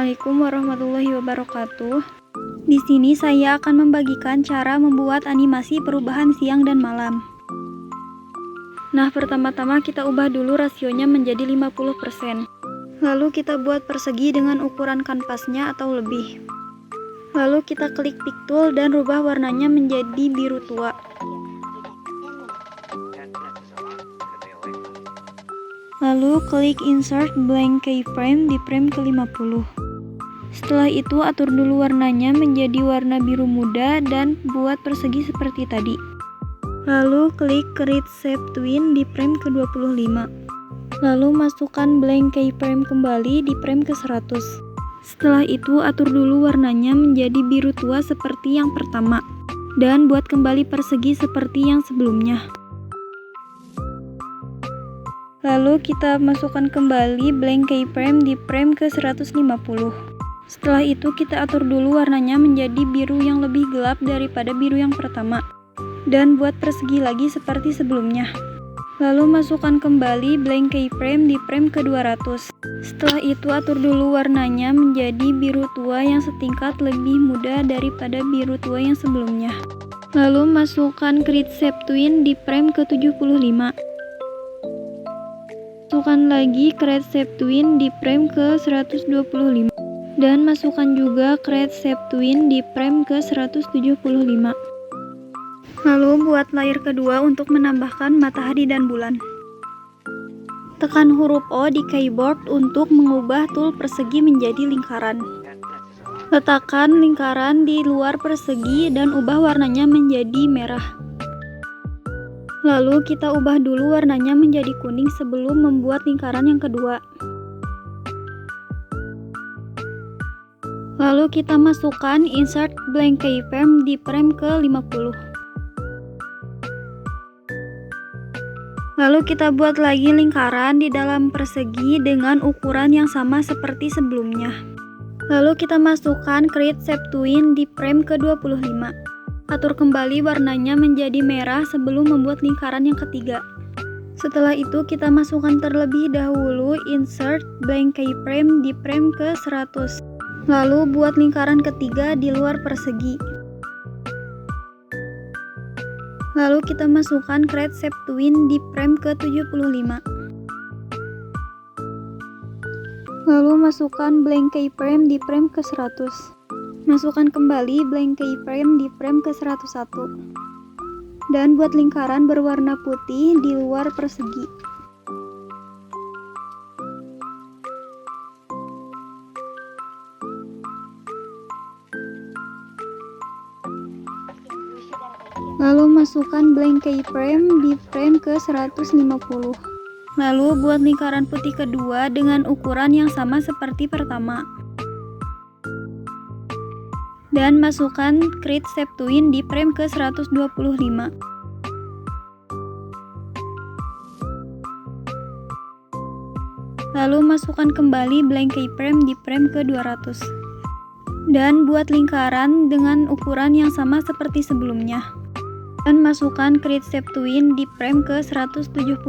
Assalamualaikum warahmatullahi wabarakatuh. Di sini saya akan membagikan cara membuat animasi perubahan siang dan malam. Nah, pertama-tama kita ubah dulu rasionya menjadi 50%. Lalu kita buat persegi dengan ukuran kanvasnya atau lebih. Lalu kita klik pick tool dan rubah warnanya menjadi biru tua. Lalu klik insert blank keyframe di frame ke-50. Setelah itu atur dulu warnanya menjadi warna biru muda dan buat persegi seperti tadi. Lalu klik create shape twin di frame ke-25. Lalu masukkan blank keyframe kembali di frame ke-100. Setelah itu atur dulu warnanya menjadi biru tua seperti yang pertama dan buat kembali persegi seperti yang sebelumnya. Lalu kita masukkan kembali blank keyframe di frame ke-150. Setelah itu kita atur dulu warnanya menjadi biru yang lebih gelap daripada biru yang pertama dan buat persegi lagi seperti sebelumnya. Lalu masukkan kembali blank keyframe di frame ke-200. Setelah itu atur dulu warnanya menjadi biru tua yang setingkat lebih muda daripada biru tua yang sebelumnya. Lalu masukkan create shape twin di frame ke-75. Masukkan lagi create shape twin di frame ke-125 dan masukkan juga create shape twin di frame ke-175. Lalu buat layer kedua untuk menambahkan matahari dan bulan. Tekan huruf O di keyboard untuk mengubah tool persegi menjadi lingkaran. Letakkan lingkaran di luar persegi dan ubah warnanya menjadi merah. Lalu kita ubah dulu warnanya menjadi kuning sebelum membuat lingkaran yang kedua. Lalu kita masukkan insert blank keyframe di frame ke-50. Lalu kita buat lagi lingkaran di dalam persegi dengan ukuran yang sama seperti sebelumnya. Lalu kita masukkan create shape twin di frame ke-25. Atur kembali warnanya menjadi merah sebelum membuat lingkaran yang ketiga. Setelah itu kita masukkan terlebih dahulu insert blank keyframe di frame ke-100. Lalu buat lingkaran ketiga di luar persegi. Lalu kita masukkan create shape twin di frame ke-75. Lalu masukkan blank keyframe di frame ke-100. Masukkan kembali blank keyframe di frame ke-101 dan buat lingkaran berwarna putih di luar persegi. Lalu masukkan blank keyframe di frame ke-150. Lalu buat lingkaran putih kedua dengan ukuran yang sama seperti pertama. Dan masukkan create shape twin di frame ke-125. Lalu masukkan kembali blank keyframe di frame ke-200. Dan buat lingkaran dengan ukuran yang sama seperti sebelumnya. Dan masukkan create shape twin di frame ke-175.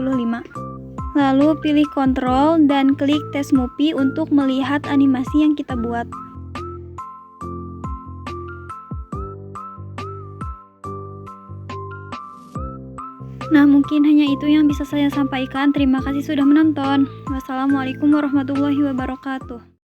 Lalu pilih Ctrl dan klik test movie untuk melihat animasi yang kita buat. Nah, mungkin hanya itu yang bisa saya sampaikan. Terima kasih sudah menonton. Wassalamualaikum warahmatullahi wabarakatuh.